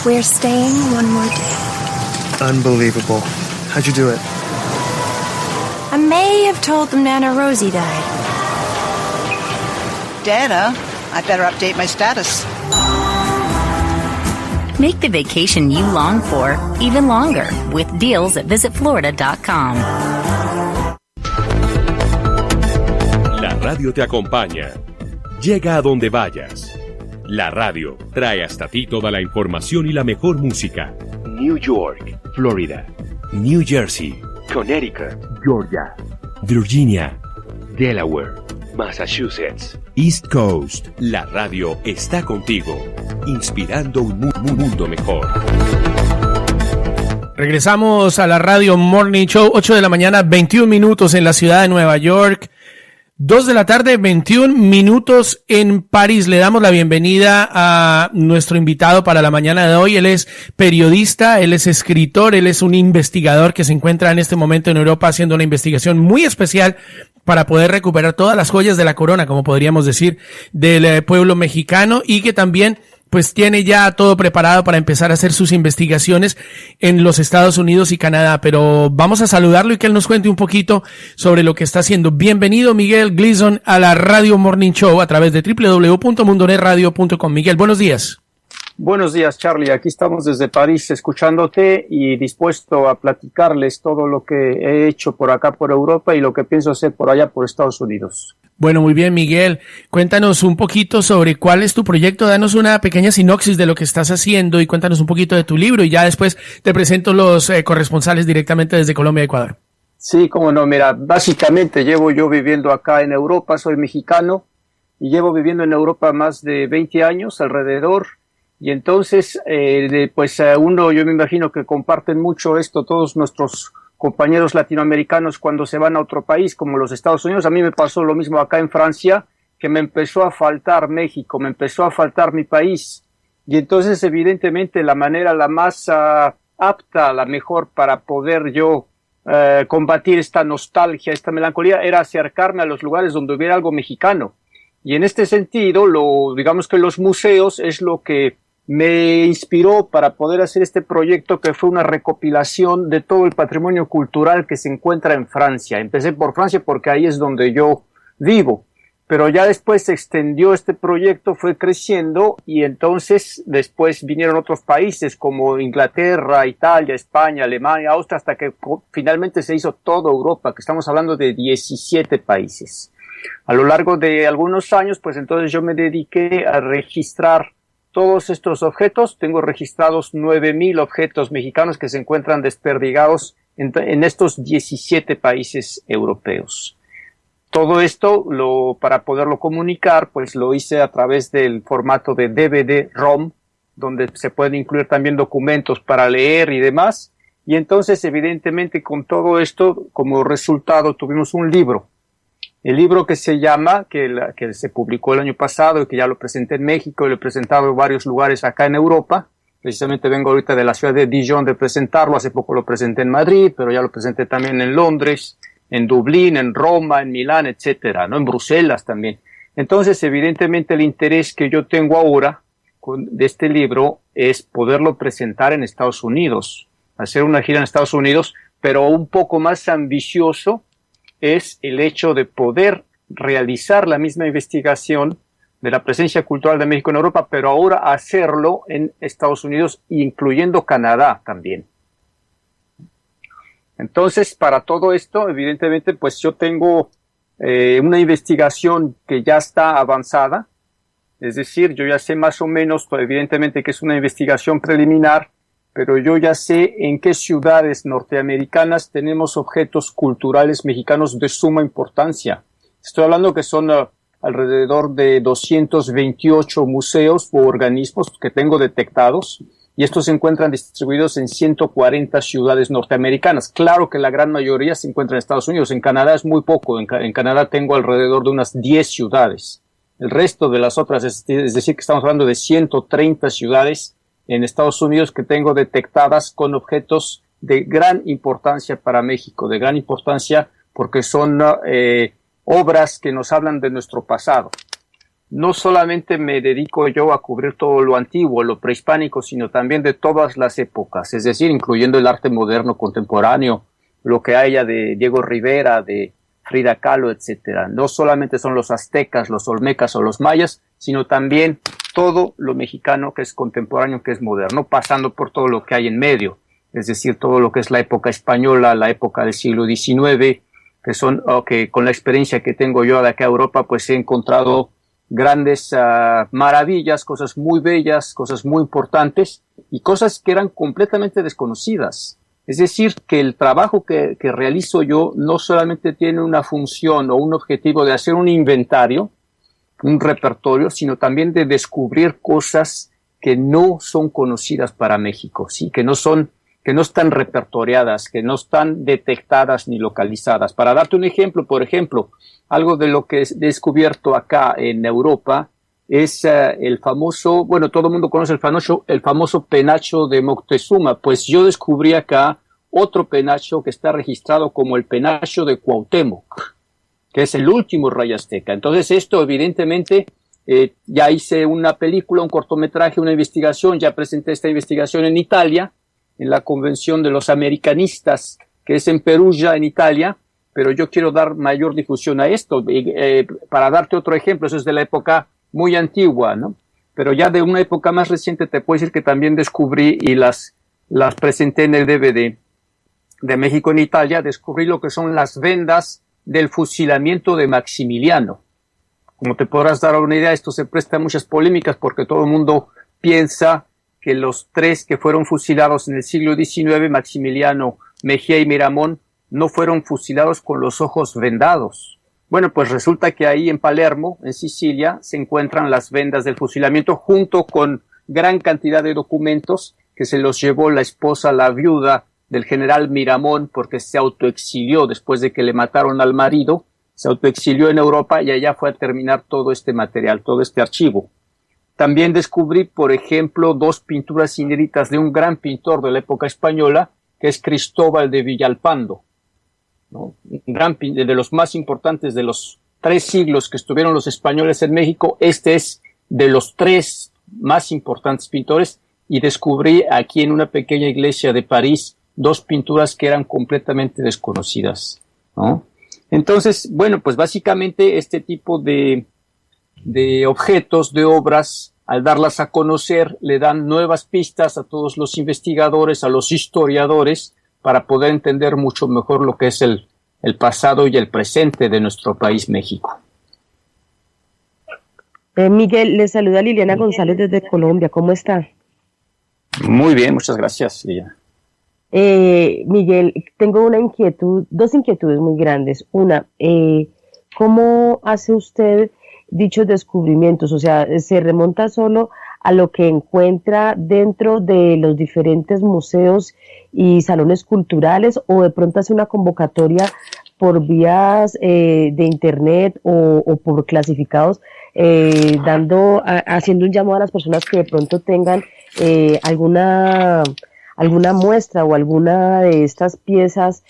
We're staying one more day. Unbelievable. How'd you do it? I may have told them Nana Rosie died. Dana, I better update my status. Make the vacation you long for even longer with deals at visitflorida.com. La radio te acompaña. Llega a donde vayas. La radio trae hasta ti toda la información y la mejor música. New York, Florida. New Jersey, Connecticut, Georgia, Virginia, Delaware, Massachusetts, East Coast. La radio está contigo, inspirando un mundo mejor. Regresamos a la Radio Morning Show, 8 de la mañana, 21 minutos en la ciudad de Nueva York. 2 de la tarde, 21 minutos en París. Le damos la bienvenida a nuestro invitado para la mañana de hoy. Él es periodista, él es escritor, él es un investigador que se encuentra en este momento en Europa haciendo una investigación muy especial para poder recuperar todas las joyas de la corona, como podríamos decir, del pueblo mexicano, y que también pues tiene ya todo preparado para empezar a hacer sus investigaciones en los Estados Unidos y Canadá. Pero vamos a saludarlo y que él nos cuente un poquito sobre lo que está haciendo. Bienvenido, Miguel Gleason, a la Radio Morning Show a través de www.mundonetradio.com. Miguel, buenos días. Buenos días, Charlie. Aquí estamos desde París escuchándote y dispuesto a platicarles todo lo que he hecho por acá por Europa y lo que pienso hacer por allá por Estados Unidos. Bueno, muy bien, Miguel. Cuéntanos un poquito sobre cuál es tu proyecto. Danos una pequeña sinopsis de lo que estás haciendo y cuéntanos un poquito de tu libro, y ya después te presento los corresponsales directamente desde Colombia y Ecuador. Sí, cómo no. Mira, básicamente llevo yo viviendo acá en Europa, soy mexicano y llevo viviendo en Europa más de 20 años alrededor. Y entonces, yo me imagino que comparten mucho esto todos nuestros compañeros latinoamericanos cuando se van a otro país como los Estados Unidos. A mí me pasó lo mismo acá en Francia, que me empezó a faltar México, me empezó a faltar mi país. Y entonces, evidentemente, la manera la más apta, la mejor para poder yo combatir esta nostalgia, esta melancolía, era acercarme a los lugares donde hubiera algo mexicano. Y en este sentido, digamos que los museos es lo que me inspiró para poder hacer este proyecto, que fue una recopilación de todo el patrimonio cultural que se encuentra en Francia. Empecé por Francia porque ahí es donde yo vivo, pero ya después se extendió este proyecto, fue creciendo, y entonces después vinieron otros países como Inglaterra, Italia, España, Alemania, Austria, hasta que finalmente se hizo toda Europa, que estamos hablando de 17 países. A lo largo de algunos años, pues entonces yo me dediqué a registrar todos estos objetos. Tengo registrados 9,000 objetos mexicanos que se encuentran desperdigados en estos 17 países europeos. Todo esto, para poderlo comunicar, pues lo hice a través del formato de DVD-ROM, donde se pueden incluir también documentos para leer y demás. Y entonces, evidentemente, con todo esto, como resultado, tuvimos un libro. El libro que se llama, que se publicó el año pasado y que ya lo presenté en México y lo he presentado en varios lugares acá en Europa. Precisamente vengo ahorita de la ciudad de Dijon de presentarlo. Hace poco lo presenté en Madrid, pero ya lo presenté también en Londres, en Dublín, en Roma, en Milán, etcétera, ¿no? En Bruselas también. Entonces, evidentemente, el interés que yo tengo ahora de este libro es poderlo presentar en Estados Unidos, hacer una gira en Estados Unidos, pero un poco más ambicioso es el hecho de poder realizar la misma investigación de la presencia cultural de México en Europa, pero ahora hacerlo en Estados Unidos, incluyendo Canadá también. Entonces, para todo esto, evidentemente, pues yo tengo una investigación que ya está avanzada, es decir, yo ya sé más o menos, pues, evidentemente que es una investigación preliminar, pero yo ya sé en qué ciudades norteamericanas tenemos objetos culturales mexicanos de suma importancia. Estoy hablando que son alrededor de 228 museos u organismos que tengo detectados, y estos se encuentran distribuidos en 140 ciudades norteamericanas. Claro que la gran mayoría se encuentra en Estados Unidos. En Canadá es muy poco. En Canadá tengo alrededor de unas 10 ciudades. El resto de las otras, es decir, que estamos hablando de 130 ciudades en Estados Unidos que tengo detectadas con objetos de gran importancia para México, de gran importancia porque son obras que nos hablan de nuestro pasado. no solamente me dedico yo a cubrir todo lo antiguo, lo prehispánico, sino también de todas las épocas, es decir, incluyendo el arte moderno contemporáneo, lo que haya de Diego Rivera, de Frida Kahlo, etcétera. No solamente son los aztecas, los olmecas o los mayas, sino también todo lo mexicano que es contemporáneo, que es moderno, pasando por todo lo que hay en medio, es decir, todo lo que es la época española, la época del siglo XIX, que con la experiencia que tengo yo de acá a Europa, pues he encontrado grandes maravillas, cosas muy bellas, cosas muy importantes y cosas que eran completamente desconocidas. Es decir, que el trabajo que realizo yo no solamente tiene una función o un objetivo de hacer un inventario, un repertorio, sino también de descubrir cosas que no son conocidas para México, sí, que no están repertoriadas, que no están detectadas ni localizadas. Para darte un ejemplo, por ejemplo, algo de lo que he descubierto acá en Europa es el famoso, bueno, todo el mundo conoce el famoso penacho de Moctezuma, pues yo descubrí acá otro penacho que está registrado como el penacho de Cuauhtémoc, que es el último rey azteca. Entonces esto evidentemente, ya hice una película, un cortometraje, una investigación, ya presenté esta investigación en Italia, en la Convención de los Americanistas, que es en Perugia, en Italia, pero yo quiero dar mayor difusión a esto. Para darte otro ejemplo, eso es de la época muy antigua, ¿no? Pero ya de una época más reciente te puedo decir que también descubrí y las presenté en el DVD de México en Italia, descubrí lo que son las vendas del fusilamiento de Maximiliano. Como te podrás dar una idea, esto se presta a muchas polémicas porque todo el mundo piensa que los tres que fueron fusilados en el siglo XIX, Maximiliano, Mejía y Miramón, no fueron fusilados con los ojos vendados. Bueno, pues resulta que ahí en Palermo, en Sicilia, se encuentran las vendas del fusilamiento junto con gran cantidad de documentos que se los llevó la esposa, la viuda del general Miramón, porque se autoexilió después de que le mataron al marido, se autoexilió en Europa y allá fue a terminar todo este material, todo este archivo. También descubrí, por ejemplo, 2 pinturas inéditas de un gran pintor de la época española, que es Cristóbal de Villalpando, ¿no? Un gran de los más importantes de los 3 siglos que estuvieron los españoles en México. Este es de los 3 más importantes pintores, y descubrí aquí en una pequeña iglesia de París 2 pinturas que eran completamente desconocidas, ¿no? Entonces, bueno, pues básicamente este tipo de objetos, de obras, al darlas a conocer, le dan nuevas pistas a todos los investigadores, a los historiadores, para poder entender mucho mejor lo que es el pasado y el presente de nuestro país, México. Miguel, le saluda Liliana González desde Colombia. ¿Cómo está? Muy bien, muchas gracias, Liliana. Miguel, tengo dos inquietudes muy grandes. Una, ¿cómo hace usted dichos descubrimientos? O sea, ¿se remonta solo a lo que encuentra dentro de los diferentes museos y salones culturales, o de pronto hace una convocatoria por vías de internet o por clasificados, haciendo un llamado a las personas que de pronto tengan alguna muestra o alguna de estas piezas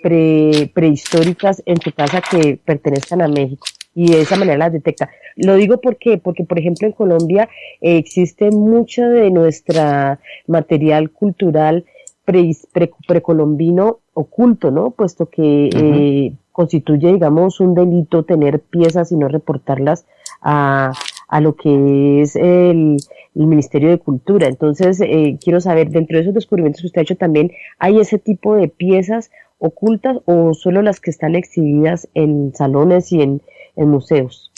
prehistóricas en su casa que pertenezcan a México, y de esa manera las detecta? Lo digo porque por ejemplo en Colombia existe mucho de nuestra material cultural precolombino oculto, ¿no? Puesto que constituye, digamos, un delito tener piezas y no reportarlas a lo que es el Ministerio de Cultura. Entonces, quiero saber, dentro de esos descubrimientos que usted ha hecho, también ¿hay ese tipo de piezas ocultas o solo las que están exhibidas en salones y en museos?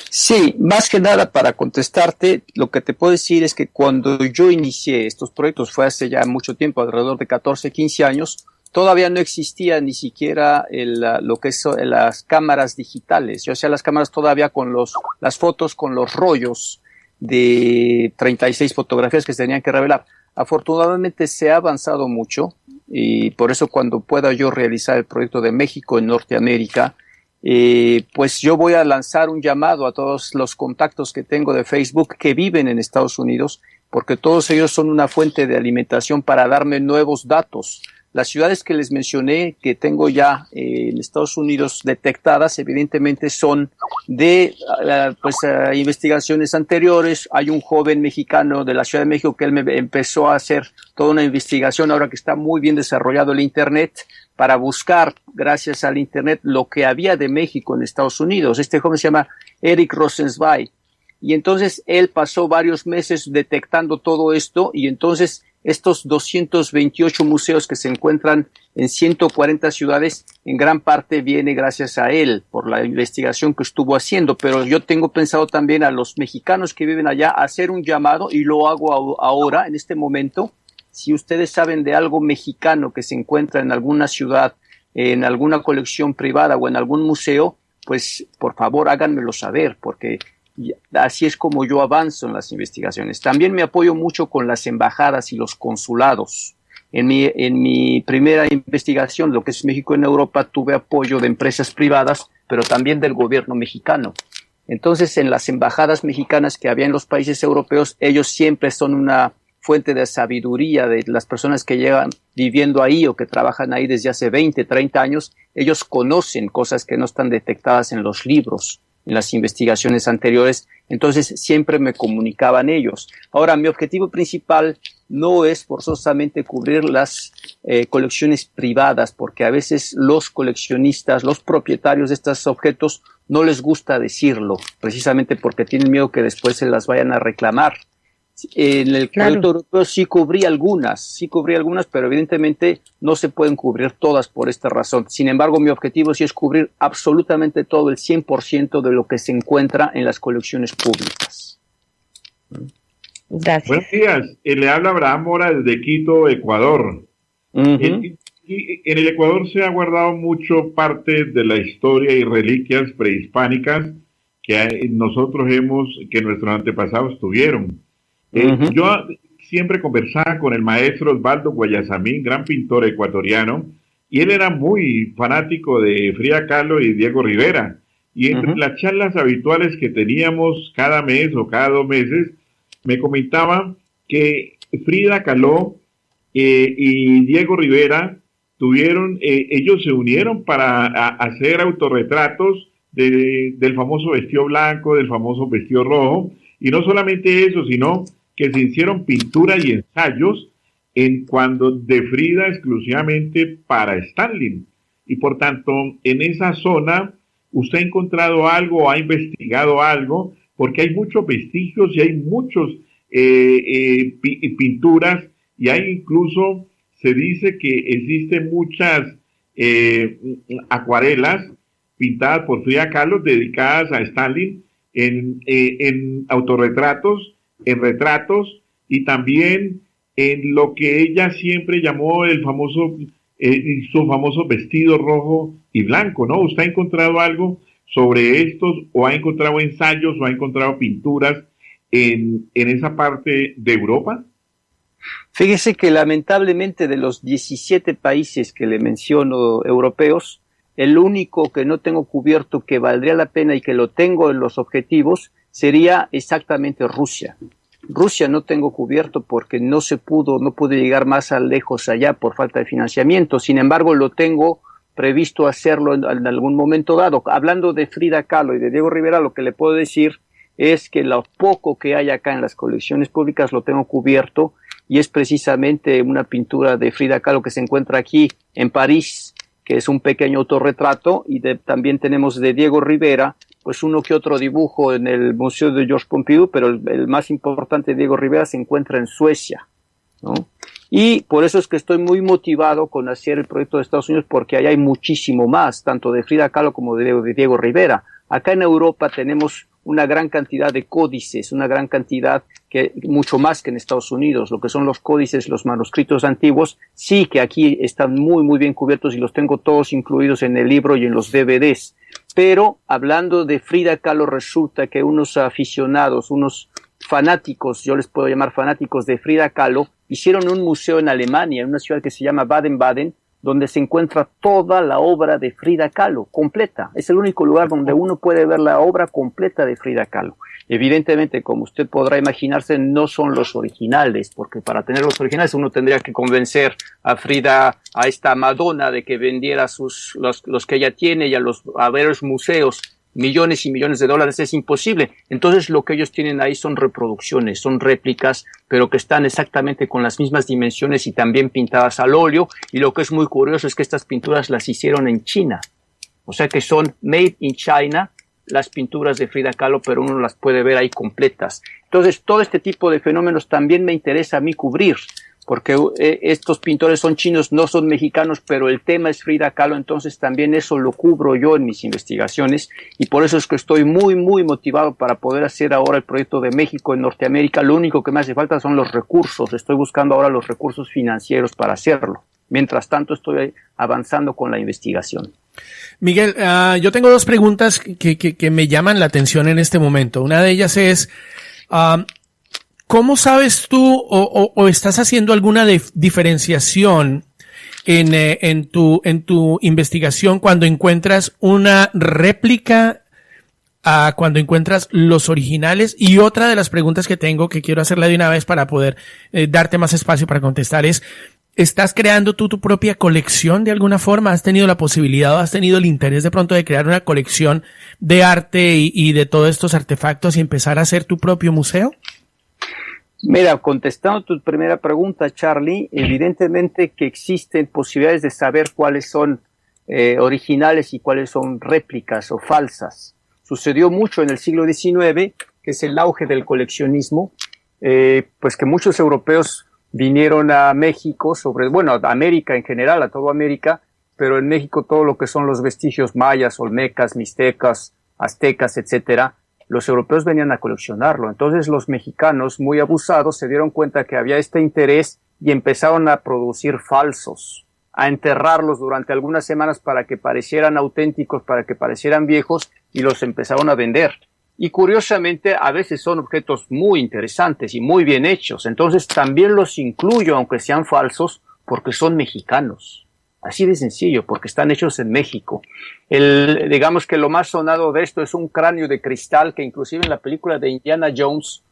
Sí, más que nada para contestarte, lo que te puedo decir es que cuando yo inicié estos proyectos, fue hace ya mucho tiempo, alrededor de 14, 15 años, todavía no existía ni siquiera lo que son las cámaras digitales, o sea, las cámaras todavía con las fotos, con los rollos de 36 fotografías que se tenían que revelar. Afortunadamente se ha avanzado mucho, y por eso cuando pueda yo realizar el proyecto de México en Norteamérica, pues yo voy a lanzar un llamado a todos los contactos que tengo de Facebook que viven en Estados Unidos, porque todos ellos son una fuente de alimentación para darme nuevos datos. Las ciudades que les mencioné, que tengo ya en Estados Unidos detectadas, evidentemente son de investigaciones anteriores. Hay un joven mexicano de la Ciudad de México que él me empezó a hacer toda una investigación, ahora que está muy bien desarrollado el Internet, para buscar, gracias al Internet, lo que había de México en Estados Unidos. Este joven se llama Eric Rosenzweig. Y entonces él pasó varios meses detectando todo esto, y entonces estos 228 museos que se encuentran en 140 ciudades, en gran parte viene gracias a él, por la investigación que estuvo haciendo. Pero yo tengo pensado también a los mexicanos que viven allá hacer un llamado, y lo hago ahora, en este momento. Si ustedes saben de algo mexicano que se encuentra en alguna ciudad, en alguna colección privada o en algún museo, pues por favor háganmelo saber, porque así es como yo avanzo en las investigaciones. También me apoyo mucho con las embajadas y los consulados. En mi primera investigación, lo que es México en Europa, tuve apoyo de empresas privadas, pero también del gobierno mexicano. Entonces, en las embajadas mexicanas que había en los países europeos, ellos siempre son una fuente de sabiduría de las personas que llegan viviendo ahí o que trabajan ahí desde hace 20, 30 años. Ellos conocen cosas que no están detectadas en los libros, en las investigaciones anteriores. Entonces siempre me comunicaban ellos. Ahora, mi objetivo principal no es forzosamente cubrir las colecciones privadas, porque a veces los coleccionistas, los propietarios de estos objetos, no les gusta decirlo, precisamente porque tienen miedo que después se las vayan a reclamar. En el proyecto europeo sí cubrí algunas, pero evidentemente no se pueden cubrir todas por esta razón. Sin embargo, mi objetivo sí es cubrir absolutamente todo, el 100% de lo que se encuentra en las colecciones públicas. Gracias. Buenos días, le habla Abraham Mora desde Quito, Ecuador. En el Ecuador se ha guardado mucho parte de la historia y reliquias prehispánicas que nuestros antepasados tuvieron. Yo siempre conversaba con el maestro Osvaldo Guayasamín, gran pintor ecuatoriano, y él era muy fanático de Frida Kahlo y Diego Rivera. Y entre las charlas habituales que teníamos cada mes o cada 2 meses, me comentaba que Frida Kahlo y Diego Rivera ellos se unieron para hacer autorretratos del famoso vestido blanco, del famoso vestido rojo, y no solamente eso, sino que se hicieron pinturas y ensayos de Frida exclusivamente para Stalin. Y por tanto, en esa zona, usted ha encontrado algo, ha investigado algo, porque hay muchos vestigios y hay muchos pinturas, y hay incluso, se dice que existen muchas acuarelas pintadas por Frida Kahlo dedicadas a Stalin en autorretratos, en retratos, y también en lo que ella siempre llamó su famoso vestido rojo y blanco, ¿no? ¿Usted ha encontrado algo sobre estos, o ha encontrado ensayos, o ha encontrado pinturas en esa parte de Europa? Fíjese que lamentablemente de los 17 países que le menciono europeos, el único que no tengo cubierto que valdría la pena y que lo tengo en los objetivos sería exactamente Rusia. Rusia no tengo cubierto porque no pude llegar más lejos allá por falta de financiamiento. Sin embargo, lo tengo previsto hacerlo en algún momento dado. Hablando de Frida Kahlo y de Diego Rivera, lo que le puedo decir es que lo poco que hay acá en las colecciones públicas lo tengo cubierto, y es precisamente una pintura de Frida Kahlo que se encuentra aquí en París, que es un pequeño autorretrato, y también tenemos de Diego Rivera, pues uno que otro dibujo en el Museo de Georges Pompidou, pero el más importante de Diego Rivera se encuentra en Suecia, ¿no? Y por eso es que estoy muy motivado con hacer el proyecto de Estados Unidos, porque allá hay muchísimo más, tanto de Frida Kahlo como de Diego Rivera. Acá en Europa tenemos una gran cantidad de códices, una gran cantidad, mucho más que en Estados Unidos. Lo que son los códices, los manuscritos antiguos, sí que aquí están muy, muy bien cubiertos, y los tengo todos incluidos en el libro y en los DVDs. Pero hablando de Frida Kahlo, resulta que unos aficionados, unos fanáticos, yo les puedo llamar fanáticos de Frida Kahlo, hicieron un museo en Alemania, en una ciudad que se llama Baden-Baden, donde se encuentra toda la obra de Frida Kahlo, completa. Es el único lugar donde uno puede ver la obra completa de Frida Kahlo. Evidentemente, como usted podrá imaginarse, no son los originales, porque para tener los originales uno tendría que convencer a Frida, a esta Madonna, de que vendiera los que ella tiene y a varios museos millones y millones de dólares. Es imposible. Entonces lo que ellos tienen ahí son reproducciones, son réplicas, pero que están exactamente con las mismas dimensiones y también pintadas al óleo. Y lo que es muy curioso es que estas pinturas las hicieron en China. O sea que son made in China, las pinturas de Frida Kahlo, pero uno las puede ver ahí completas. Entonces todo este tipo de fenómenos también me interesa a mí cubrir, porque estos pintores son chinos, no son mexicanos, pero el tema es Frida Kahlo, entonces también eso lo cubro yo en mis investigaciones, y por eso es que estoy muy, muy motivado para poder hacer ahora el proyecto de México en Norteamérica. Lo único que me hace falta son los recursos. Estoy buscando ahora los recursos financieros para hacerlo. Mientras tanto, estoy avanzando con la investigación. Miguel, yo tengo dos preguntas que me llaman la atención en este momento. Una de ellas es, ¿cómo sabes tú o estás haciendo alguna diferenciación en tu investigación cuando encuentras una réplica a cuando encuentras los originales? Y otra de las preguntas que tengo, que quiero hacerla de una vez para poder darte más espacio para contestar, es, ¿estás creando tú tu propia colección de alguna forma? ¿Has tenido la posibilidad o has tenido el interés de pronto de crear una colección de arte y de todos estos artefactos y empezar a hacer tu propio museo? Mira, contestando tu primera pregunta, Charlie, evidentemente que existen posibilidades de saber cuáles son originales y cuáles son réplicas o falsas. Sucedió mucho en el siglo XIX, que es el auge del coleccionismo, pues que muchos europeos vinieron a México, a América en general, a toda América, pero en México todo lo que son los vestigios mayas, olmecas, mixtecas, aztecas, etcétera, los europeos venían a coleccionarlo. Entonces los mexicanos, muy abusados, se dieron cuenta que había este interés y empezaron a producir falsos, a enterrarlos durante algunas semanas para que parecieran auténticos, para que parecieran viejos, y los empezaron a vender. Y curiosamente, a veces son objetos muy interesantes y muy bien hechos. Entonces también los incluyo, aunque sean falsos, porque son mexicanos. Así de sencillo, porque están hechos en México. Digamos que lo más sonado de esto es un cráneo de cristal, que inclusive en la película de Indiana Jones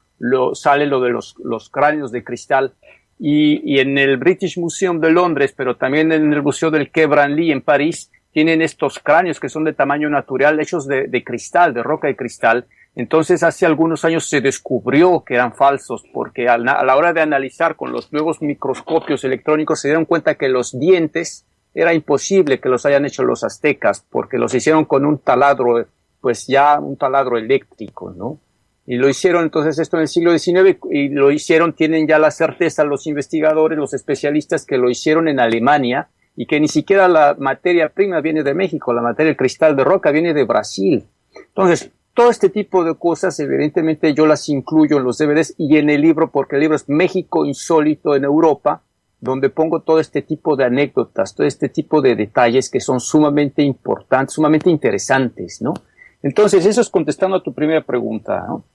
sale lo de los cráneos de cristal. Y en el British Museum de Londres, pero también en el Museo del Quai Branly en París, tienen estos cráneos que son de tamaño natural, hechos de cristal, de roca de cristal. Entonces, hace algunos años se descubrió que eran falsos, porque a la hora de analizar con los nuevos microscopios electrónicos se dieron cuenta que los dientes era imposible que los hayan hecho los aztecas, porque los hicieron con un taladro, pues ya un taladro eléctrico, ¿no? Y lo hicieron entonces esto en el siglo XIX, y lo hicieron, tienen ya la certeza los investigadores, los especialistas, que lo hicieron en Alemania, y que ni siquiera la materia prima viene de México, la materia del cristal de roca viene de Brasil. Entonces, todo este tipo de cosas, evidentemente, yo las incluyo en los DVDs y en el libro, porque el libro es México Insólito en Europa, donde pongo todo este tipo de anécdotas, todo este tipo de detalles que son sumamente importantes, sumamente interesantes, ¿no? Entonces, eso es contestando a tu primera pregunta, ¿no?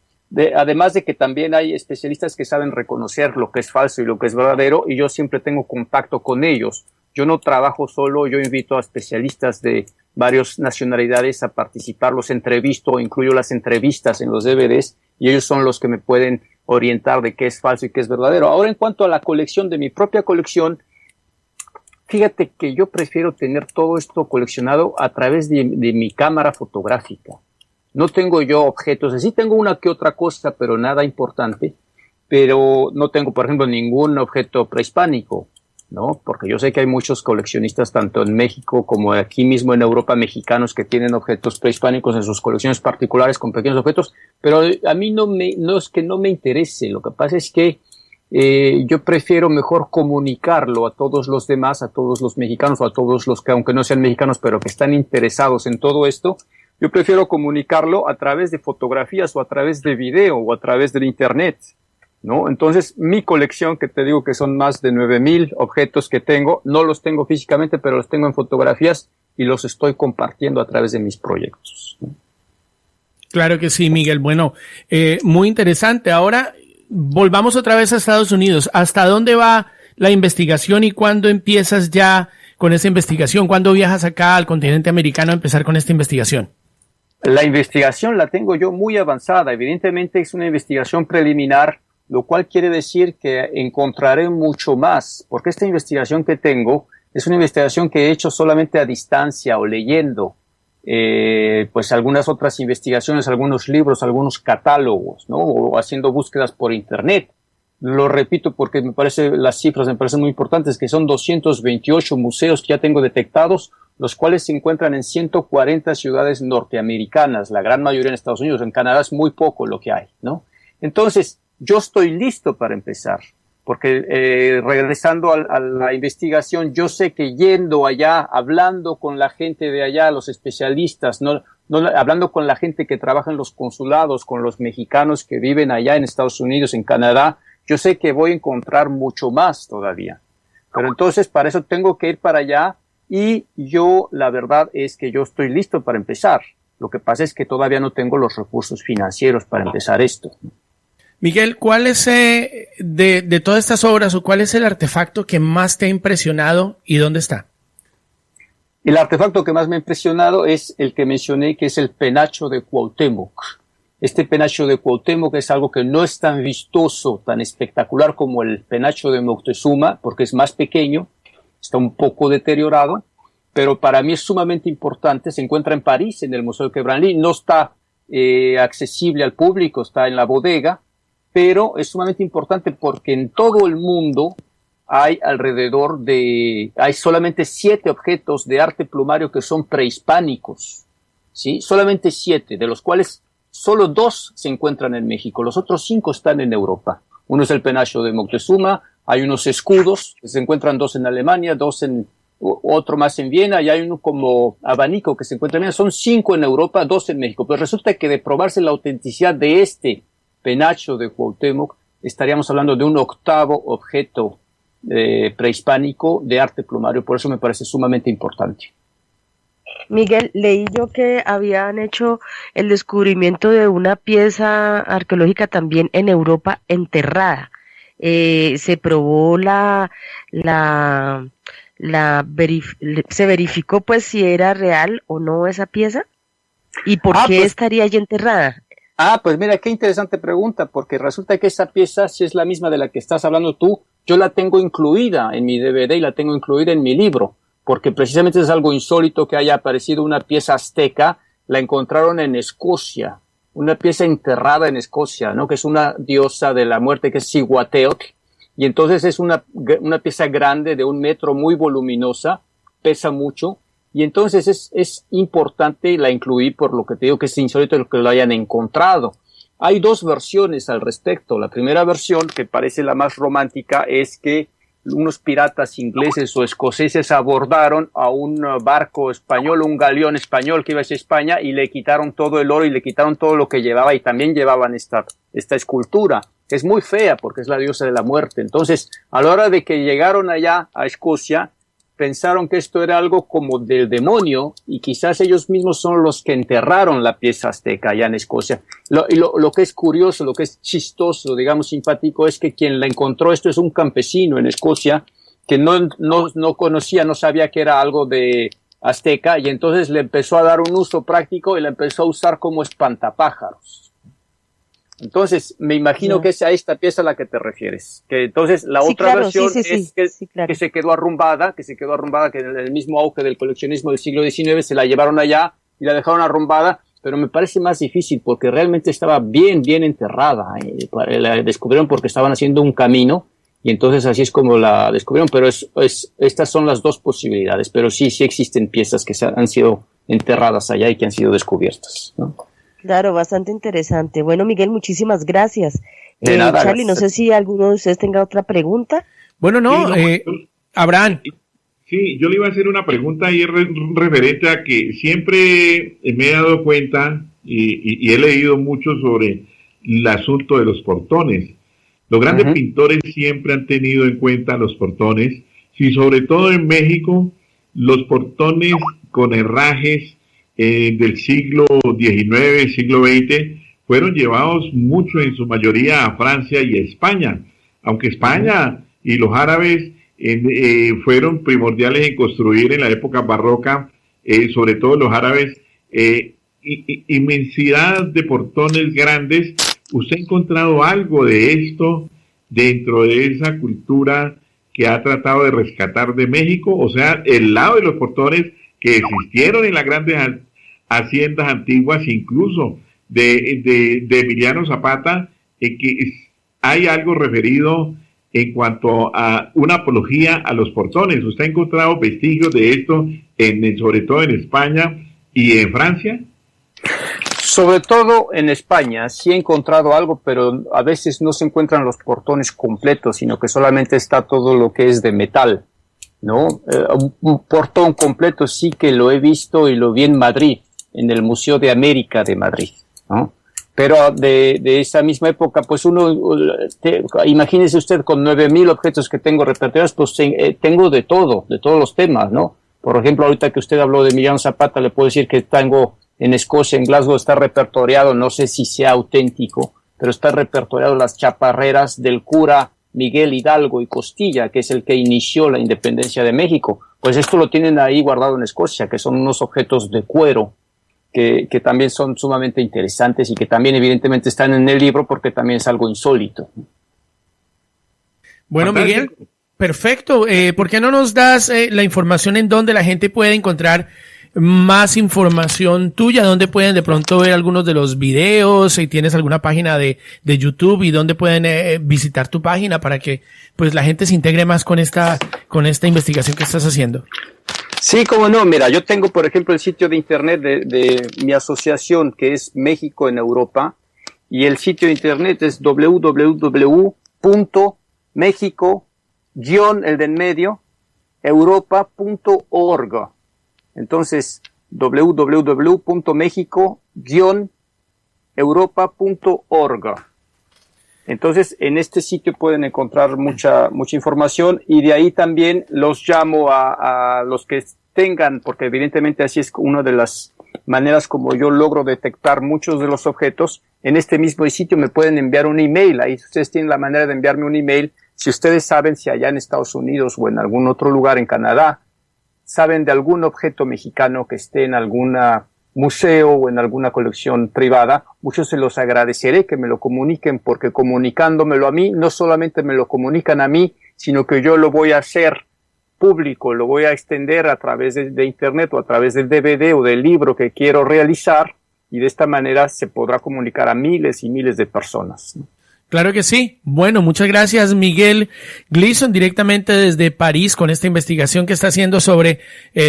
Además de que también hay especialistas que saben reconocer lo que es falso y lo que es verdadero, y yo siempre tengo contacto con ellos. Yo no trabajo solo, yo invito a especialistas de varias nacionalidades a participar, los entrevisto, incluyo las entrevistas en los DVDs, y ellos son los que me pueden orientar de qué es falso y qué es verdadero. Ahora, en cuanto a la colección, de mi propia colección, fíjate que yo prefiero tener todo esto coleccionado a través de mi cámara fotográfica. No tengo yo objetos, sí tengo una que otra cosa, pero nada importante, pero no tengo, por ejemplo, ningún objeto prehispánico, ¿no? Porque yo sé que hay muchos coleccionistas, tanto en México como aquí mismo en Europa, mexicanos, que tienen objetos prehispánicos en sus colecciones particulares con pequeños objetos, pero a mí no es que no me interese. Lo que pasa es que yo prefiero mejor comunicarlo a todos los demás, a todos los mexicanos o a todos los que, aunque no sean mexicanos, pero que están interesados en todo esto. Yo prefiero comunicarlo a través de fotografías o a través de video o a través del internet, ¿no? Entonces, mi colección, que te digo que son más de 9,000 objetos que tengo, no los tengo físicamente, pero los tengo en fotografías y los estoy compartiendo a través de mis proyectos, ¿no? Claro que sí, Miguel. Bueno, muy interesante. Ahora, volvamos otra vez a Estados Unidos. ¿Hasta dónde va la investigación y cuándo empiezas ya con esta investigación? ¿Cuándo viajas acá al continente americano a empezar con esta investigación? La investigación la tengo yo muy avanzada. Evidentemente es una investigación preliminar, lo cual quiere decir que encontraré mucho más, porque esta investigación que tengo es una investigación que he hecho solamente a distancia o leyendo pues algunas otras investigaciones, algunos libros, algunos catálogos, ¿no? O haciendo búsquedas por internet. Lo repito porque las cifras me parecen muy importantes, que son 228 museos que ya tengo detectados, los cuales se encuentran en 140 ciudades norteamericanas, la gran mayoría en Estados Unidos. En Canadá es muy poco lo que hay, ¿no? Entonces, yo estoy listo para empezar, porque regresando a la investigación, yo sé que yendo allá, hablando con la gente de allá, los especialistas, hablando con la gente que trabaja en los consulados, con los mexicanos que viven allá en Estados Unidos, en Canadá, yo sé que voy a encontrar mucho más todavía. Pero entonces para eso tengo que ir para allá y yo, la verdad es que yo estoy listo para empezar. Lo que pasa es que todavía no tengo los recursos financieros para empezar esto. Miguel, ¿cuál es, de todas estas obras, o cuál es el artefacto que más te ha impresionado y dónde está? El artefacto que más me ha impresionado es el que mencioné, que es el penacho de Cuauhtémoc. Este penacho de Cuauhtémoc es algo que no es tan vistoso, tan espectacular como el penacho de Moctezuma, porque es más pequeño, está un poco deteriorado, pero para mí es sumamente importante. Se encuentra en París, en el Museo de Quai Branly. No está accesible al público, está en la bodega, pero es sumamente importante porque en todo el mundo hay solamente 7 objetos de arte plumario que son prehispánicos, ¿sí? Solamente 7, de los cuales solo 2 se encuentran en México, los otros 5 están en Europa. Uno es el penacho de Moctezuma, hay unos escudos, se encuentran 2 en Alemania, otro más en Viena, y hay uno como abanico que se encuentra en Viena. Son 5 en Europa, 2 en México. Pero resulta que de probarse la autenticidad de este penacho de Cuauhtémoc, estaríamos hablando de un 8º objeto prehispánico de arte plumario. Por eso me parece sumamente importante. Miguel, leí yo que habían hecho el descubrimiento de una pieza arqueológica también en Europa enterrada. Se probó se verificó pues si era real o no esa pieza, y por qué estaría allí enterrada. Pues mira, qué interesante pregunta, porque resulta que esa pieza, si es la misma de la que estás hablando tú, yo la tengo incluida en mi DVD y la tengo incluida en mi libro, porque precisamente es algo insólito que haya aparecido una pieza azteca. La encontraron en Escocia, una pieza enterrada en Escocia, ¿no? Que es una diosa de la muerte, que es Cihuateotl, y entonces es una pieza grande de 1 metro, muy voluminosa, pesa mucho. Y entonces es importante, la incluí por lo que te digo que es insólito lo que lo hayan encontrado. Hay 2 versiones al respecto. La primera versión, que parece la más romántica, es que unos piratas ingleses o escoceses abordaron a un barco español, un galeón español que iba hacia España, y le quitaron todo el oro y le quitaron todo lo que llevaba, y también llevaban esta escultura. Es muy fea porque es la diosa de la muerte. Entonces, a la hora de que llegaron allá a Escocia, pensaron que esto era algo como del demonio, y quizás ellos mismos son los que enterraron la pieza azteca allá en Escocia. Lo que es curioso, lo que es chistoso, digamos simpático, es que quien la encontró, esto es un campesino en Escocia, que no conocía, no sabía que era algo de azteca, y entonces le empezó a dar un uso práctico y la empezó a usar como espantapájaros. Entonces, me imagino que es a esta pieza a la que te refieres. Que entonces la otra versión es que se quedó arrumbada, que en el mismo auge del coleccionismo del siglo XIX se la llevaron allá y la dejaron arrumbada, pero me parece más difícil porque realmente estaba bien enterrada. La descubrieron porque estaban haciendo un camino, y entonces así es como la descubrieron, pero estas son las 2 posibilidades. Pero sí existen piezas que han sido enterradas allá y que han sido descubiertas, ¿no? Claro, bastante interesante. Bueno, Miguel, muchísimas gracias. De nada, Charlie, no sé si alguno de ustedes tenga otra pregunta. Bueno, Abraham. Sí, yo le iba a hacer una pregunta ahí referente a que siempre me he dado cuenta y he leído mucho sobre el asunto de los portones. Los grandes pintores siempre han tenido en cuenta los portones, y sobre todo en México, los portones con herrajes del siglo XIX, siglo XX, fueron llevados mucho en su mayoría a Francia y a España, aunque España y los árabes fueron primordiales en construir en la época barroca, sobre todo los árabes, inmensidad de portones grandes. ¿Usted ha encontrado algo de esto dentro de esa cultura que ha tratado de rescatar de México? O sea, el lado de los portones que existieron en las grandes haciendas antiguas, incluso de Emiliano Zapata, que hay algo referido en cuanto a una apología a los portones. ¿Usted ha encontrado vestigios de esto, sobre todo en España y en Francia? Sobre todo en España sí he encontrado algo, pero a veces no se encuentran los portones completos, sino que solamente está todo lo que es de metal, ¿no? Un portón completo sí que lo he visto y lo vi en Madrid, en el Museo de América de Madrid, ¿no? Pero de esa misma época, pues imagínese usted con 9,000 objetos que tengo repertoriados, pues tengo de todos los temas, ¿no? Por ejemplo, ahorita que usted habló de Emiliano Zapata, le puedo decir que tengo en Escocia, en Glasgow, está repertoriado, no sé si sea auténtico, pero está repertoriado las chaparreras del cura Miguel Hidalgo y Costilla, que es el que inició la independencia de México. Pues esto lo tienen ahí guardado en Escocia, que son unos objetos de cuero, que también son sumamente interesantes y que también evidentemente están en el libro porque también es algo insólito. Bueno, Miguel, perfecto. ¿Por qué no nos das la información en donde la gente puede encontrar más información tuya? ¿Dónde pueden de pronto ver algunos de los videos? Si tienes alguna página de YouTube, y dónde pueden visitar tu página para que pues la gente se integre más con esta investigación que estás haciendo. Sí, cómo no. Mira, yo tengo, por ejemplo, el sitio de internet de mi asociación, que es México en Europa, y el sitio de internet es www.mexico-europa.org. Entonces, www.mexico-europa.org. Entonces, en este sitio pueden encontrar mucha información, y de ahí también los llamo a los que tengan, porque evidentemente así es una de las maneras como yo logro detectar muchos de los objetos. En este mismo sitio me pueden enviar un email. Ahí ustedes tienen la manera de enviarme un email. Si ustedes saben, si allá en Estados Unidos o en algún otro lugar en Canadá saben de algún objeto mexicano que esté en algún museo o en alguna colección privada, muchos se los agradeceré que me lo comuniquen, porque comunicándomelo a mí, no solamente me lo comunican a mí, sino que yo lo voy a hacer público, lo voy a extender a través de internet o a través del DVD o del libro que quiero realizar, y de esta manera se podrá comunicar a miles y miles de personas. Claro que sí. Bueno, muchas gracias, Miguel Gleason, directamente desde París, con esta investigación que está haciendo sobre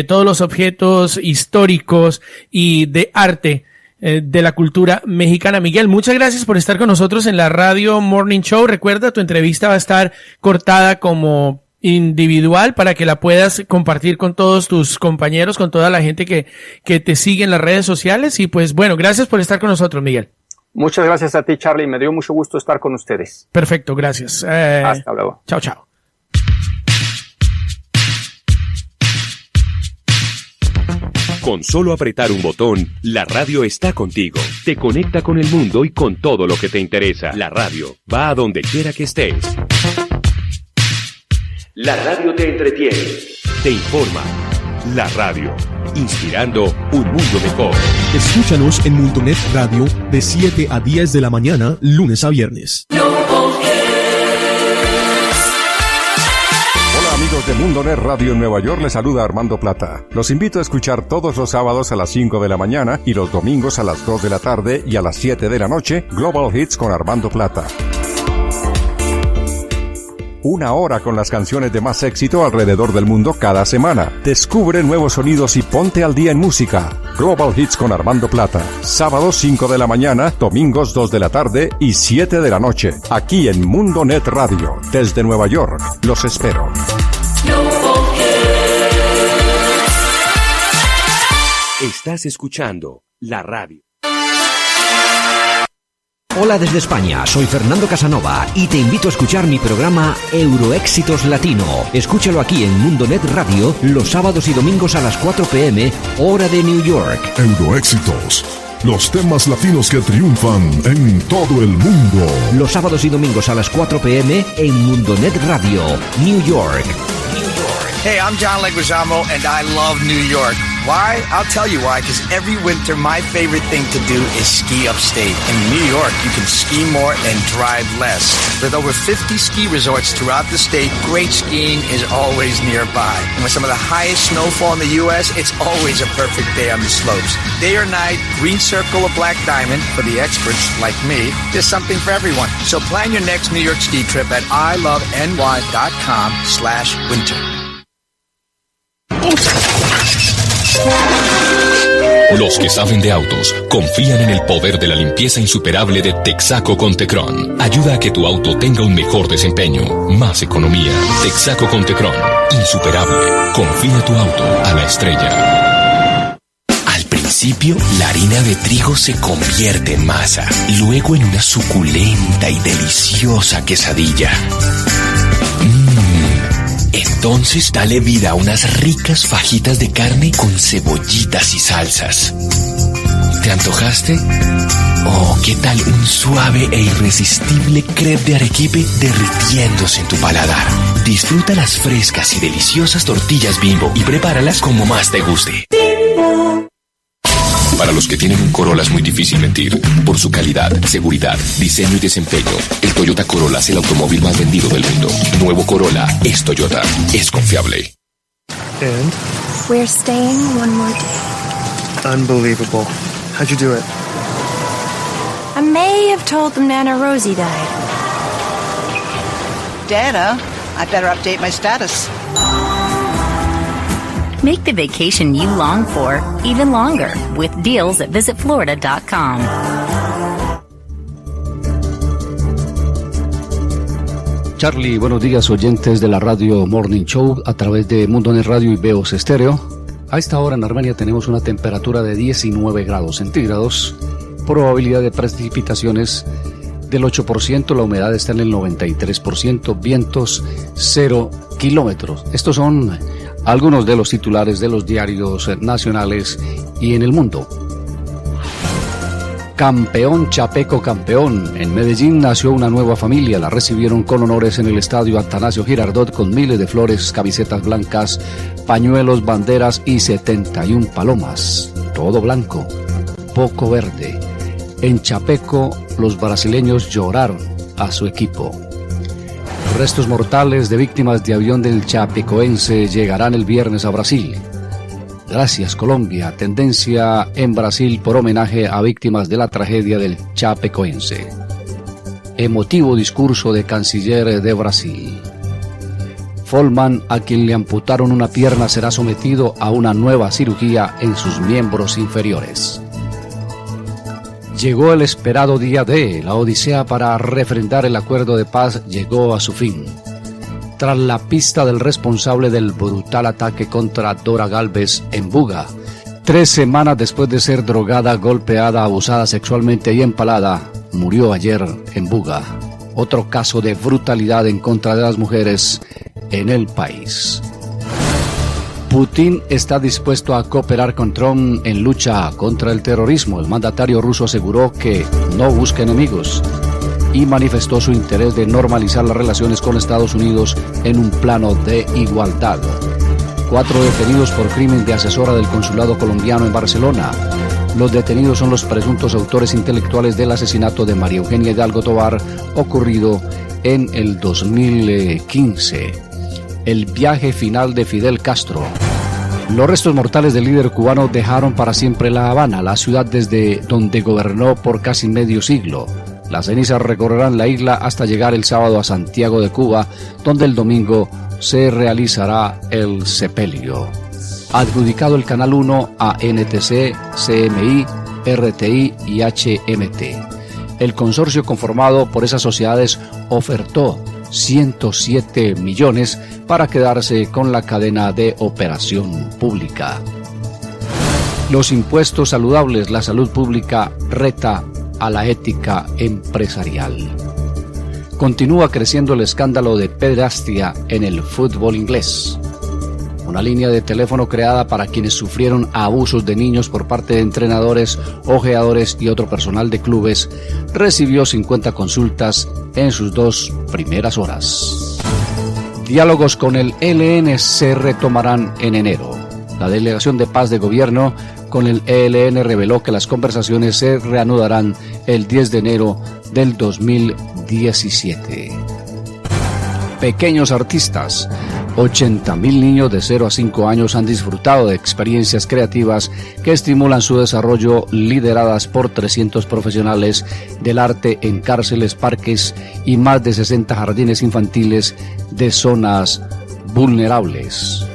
todos los objetos históricos y de arte de la cultura mexicana. Miguel, muchas gracias por estar con nosotros en la Radio Morning Show. Recuerda, tu entrevista va a estar cortada como individual para que la puedas compartir con todos tus compañeros, con toda la gente que te sigue en las redes sociales. Y pues bueno, gracias por estar con nosotros, Miguel. Muchas gracias a ti, Charlie. Me dio mucho gusto estar con ustedes. Perfecto, gracias. Hasta luego. Chao, chao. Con solo apretar un botón, la radio está contigo. Te conecta con el mundo y con todo lo que te interesa. La radio va a donde quiera que estés. La radio te entretiene, te informa. La radio, inspirando un mundo mejor. Escúchanos en Mundonet Radio de 7 a 10 de la mañana, lunes a viernes. Hola amigos de Mundonet Radio en Nueva York, les saluda Armando Plata. Los invito a escuchar todos los sábados a las 5 de la mañana y los domingos a las 2 de la tarde y a las 7 de la noche, Global Hits con Armando Plata. Una hora con las canciones de más éxito alrededor del mundo cada semana. Descubre nuevos sonidos y ponte al día en música. Global Hits con Armando Plata. Sábados 5 de la mañana, domingos 2 de la tarde y 7 de la noche. Aquí en Mundonet Radio. Desde Nueva York. Los espero. Estás escuchando la radio. Hola desde España, soy Fernando Casanova y te invito a escuchar mi programa Euroéxitos Latino. Escúchalo aquí en Mundonet Radio los sábados y domingos a las 4 p.m. hora de New York. Euroéxitos, los temas latinos que triunfan en todo el mundo. Los sábados y domingos a las 4 p.m. en Mundonet Radio, New York. Hey, I'm John Leguizamo, and I love New York. Why? I'll tell you why, because every winter my favorite thing to do is ski upstate. In New York, you can ski more and drive less. With over 50 ski resorts throughout the state, great skiing is always nearby. And with some of the highest snowfall in the U.S., it's always a perfect day on the slopes. Day or night, green circle or black diamond, for the experts like me, there's something for everyone. So plan your next New York ski trip at iloveny.com/winter. Los que saben de autos confían en el poder de la limpieza insuperable de Texaco con Tecron. Ayuda a que tu auto tenga un mejor desempeño, más economía. Texaco con Tecron, insuperable. Confía tu auto a la estrella. Al principio, la harina de trigo se convierte en masa, luego en una suculenta y deliciosa quesadilla. Entonces dale vida a unas ricas fajitas de carne con cebollitas y salsas. ¿Te antojaste? Oh, ¿qué tal un suave e irresistible crepe de arequipe derritiéndose en tu paladar? Disfruta las frescas y deliciosas tortillas Bimbo y prepáralas como más te guste. Para los que tienen un Corolla es muy difícil mentir. Por su calidad, seguridad, diseño y desempeño, el Toyota Corolla es el automóvil más vendido del mundo. Nuevo Corolla es Toyota. Es confiable. And? We're staying one more day. Unbelievable. How'd you do it? I may have told them Nana Rosie died. Dana, I better update my status. Make the vacation you long for even longer with deals at visitflorida.com. Charlie, buenos días oyentes de la radio Morning Show a través de Mundonet Radio y Veos Estéreo. A esta hora en Armenia tenemos una temperatura de 19 grados centígrados, probabilidad de precipitaciones del 8%, la humedad está en el 93%, vientos 0 kilómetros. Estos son algunos de los titulares de los diarios nacionales y en el mundo. Campeón Chapeco campeón. En Medellín nació una nueva familia. La recibieron con honores en el estadio Atanasio Girardot con miles de flores, camisetas blancas, pañuelos, banderas y 71 palomas. Todo blanco, poco verde. En Chapeco, los brasileños lloraron a su equipo. Restos mortales de víctimas de avión del Chapecoense llegarán el viernes a Brasil. Gracias, Colombia. Tendencia en Brasil por homenaje a víctimas de la tragedia del Chapecoense. Emotivo discurso de canciller de Brasil. Follman, a quien le amputaron una pierna, será sometido a una nueva cirugía en sus miembros inferiores. Llegó el esperado día D. La odisea para refrendar el acuerdo de paz llegó a su fin. Tras la pista del responsable del brutal ataque contra Dora Galvez en Buga, 3 semanas después de ser drogada, golpeada, abusada sexualmente y empalada, murió ayer en Buga. Otro caso de brutalidad en contra de las mujeres en el país. Putin está dispuesto a cooperar con Trump en lucha contra el terrorismo. El mandatario ruso aseguró que no busca enemigos y manifestó su interés de normalizar las relaciones con Estados Unidos en un plano de igualdad. 4 detenidos por crimen de asesora del consulado colombiano en Barcelona. Los detenidos son los presuntos autores intelectuales del asesinato de María Eugenia Hidalgo Tovar, ocurrido en el 2015. El viaje final de Fidel Castro. Los restos mortales del líder cubano dejaron para siempre La Habana, la ciudad desde donde gobernó por casi medio siglo. Las cenizas recorrerán la isla hasta llegar el sábado a Santiago de Cuba, donde el domingo se realizará el sepelio. Adjudicado el Canal 1 a NTC, CMI, RTI y HMT. El consorcio conformado por esas sociedades ofertó 107 millones para quedarse con la cadena de operación pública. Los impuestos saludables, la salud pública reta a la ética empresarial. Continúa creciendo el escándalo de pederastia en el fútbol inglés. Una línea de teléfono creada para quienes sufrieron abusos de niños por parte de entrenadores, ojeadores y otro personal de clubes recibió 50 consultas en sus 2 primeras horas. Diálogos con el ELN se retomarán en enero. La Delegación de Paz de Gobierno con el ELN reveló que las conversaciones se reanudarán el 10 de enero del 2017. Pequeños artistas. 80.000 niños de 0 a 5 años han disfrutado de experiencias creativas que estimulan su desarrollo, lideradas por 300 profesionales del arte en cárceles, parques y más de 60 jardines infantiles de zonas vulnerables.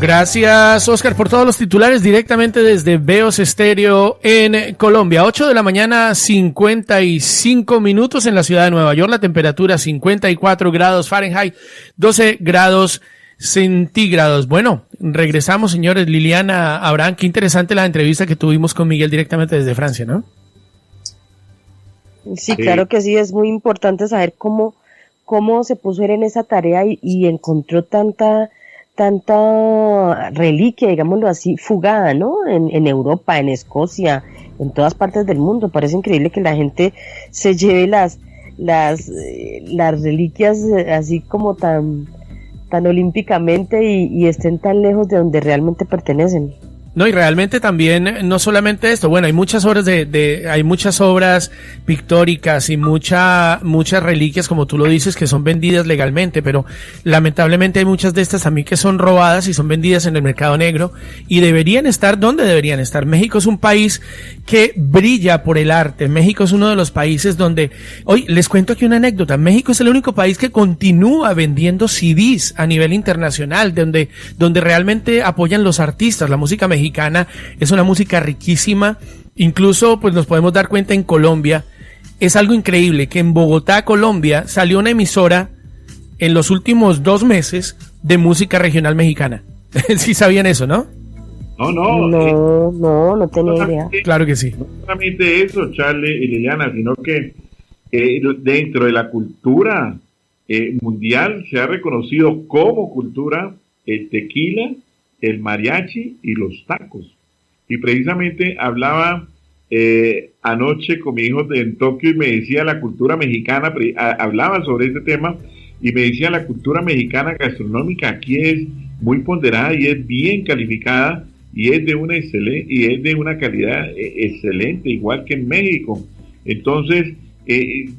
Gracias, Oscar, por todos los titulares directamente desde Veos Estéreo en Colombia. 8 de la mañana, 55 minutos en la ciudad de Nueva York. La temperatura 54 grados Fahrenheit, 12 grados centígrados. Bueno, regresamos, señores. Liliana, Abraham, qué interesante la entrevista que tuvimos con Miguel directamente desde Francia, ¿no? Sí, claro que sí. Es muy importante saber cómo se puso él en esa tarea y encontró tanta reliquia, digámoslo así, fugada, ¿no? En Europa, en Escocia, en todas partes del mundo. Parece increíble que la gente se lleve las reliquias así como tan olímpicamente y estén tan lejos de donde realmente pertenecen. No, y realmente también, no solamente esto, bueno, hay muchas obras hay muchas obras pictóricas y muchas reliquias, como tú lo dices, que son vendidas legalmente, pero lamentablemente hay muchas de estas también que son robadas y son vendidas en el mercado negro, y deberían estar donde deberían estar. México es un país que brilla por el arte. México es uno de los países donde, hoy les cuento aquí una anécdota, México es el único país que continúa vendiendo CDs a nivel internacional, donde realmente apoyan los artistas. La música mexicana es una música riquísima. Incluso pues nos podemos dar cuenta en Colombia. Es algo increíble que en Bogotá, Colombia, salió una emisora en los últimos 2 meses de música regional mexicana. Sí sabían eso, ¿no? No tenía idea. Claro que sí. No solamente eso, Charlie y Liliana, sino que dentro de la cultura mundial se ha reconocido como cultura el tequila, el mariachi y los tacos. Y precisamente hablaba anoche con mi hijo en Tokio y me decía la cultura mexicana, hablaba sobre ese tema y me decía la cultura mexicana gastronómica aquí es muy ponderada y es bien calificada y es de una calidad excelente, igual que en México. Entonces,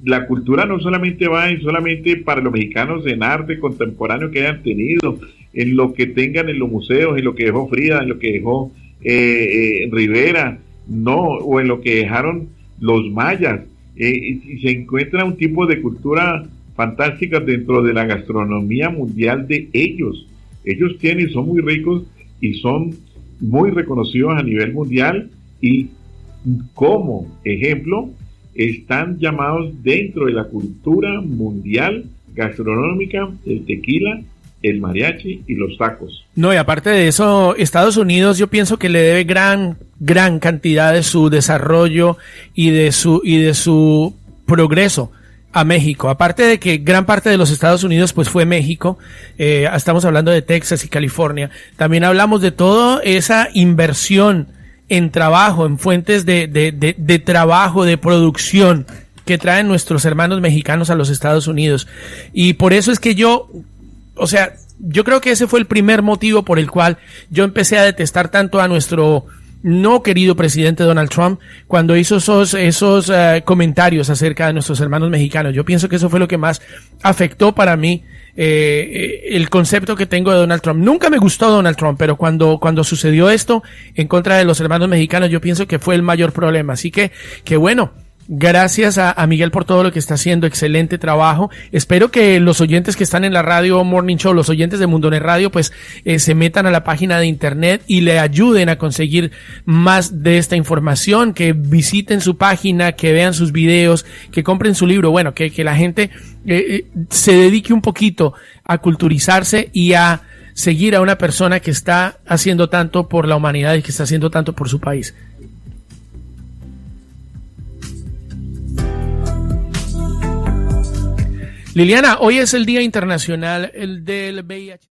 la cultura no solamente va solamente para los mexicanos en arte contemporáneo que hayan tenido, en lo que tengan en los museos, en lo que dejó Frida, en lo que dejó Rivera, o en lo que dejaron los mayas. Y se encuentra un tipo de cultura fantástica dentro de la gastronomía mundial de ellos. Ellos son muy ricos y son muy reconocidos a nivel mundial, y como ejemplo están llamados dentro de la cultura mundial gastronómica el tequila, el mariachi y los tacos. No, y aparte de eso, Estados Unidos yo pienso que le debe gran cantidad de su desarrollo y de su progreso a México. Aparte de que gran parte de los Estados Unidos pues fue México, estamos hablando de Texas y California, también hablamos de toda esa inversión en trabajo, en fuentes de trabajo, de producción que traen nuestros hermanos mexicanos a los Estados Unidos. Y por eso es que yo creo que ese fue el primer motivo por el cual yo empecé a detestar tanto a nuestro no querido presidente Donald Trump cuando hizo esos comentarios acerca de nuestros hermanos mexicanos. Yo pienso que eso fue lo que más afectó para mí el concepto que tengo de Donald Trump. Nunca me gustó Donald Trump, pero cuando sucedió esto en contra de los hermanos mexicanos, yo pienso que fue el mayor problema. Así que bueno, gracias a Miguel por todo lo que está haciendo, excelente trabajo. Espero que los oyentes que están en la radio Morning Show, los oyentes de Mundonet Radio, pues se metan a la página de internet y le ayuden a conseguir más de esta información, que visiten su página, que vean sus videos, que compren su libro, bueno, que la gente se dedique un poquito a culturizarse y a seguir a una persona que está haciendo tanto por la humanidad y que está haciendo tanto por su país. Liliana, hoy es el Día Internacional del VIH.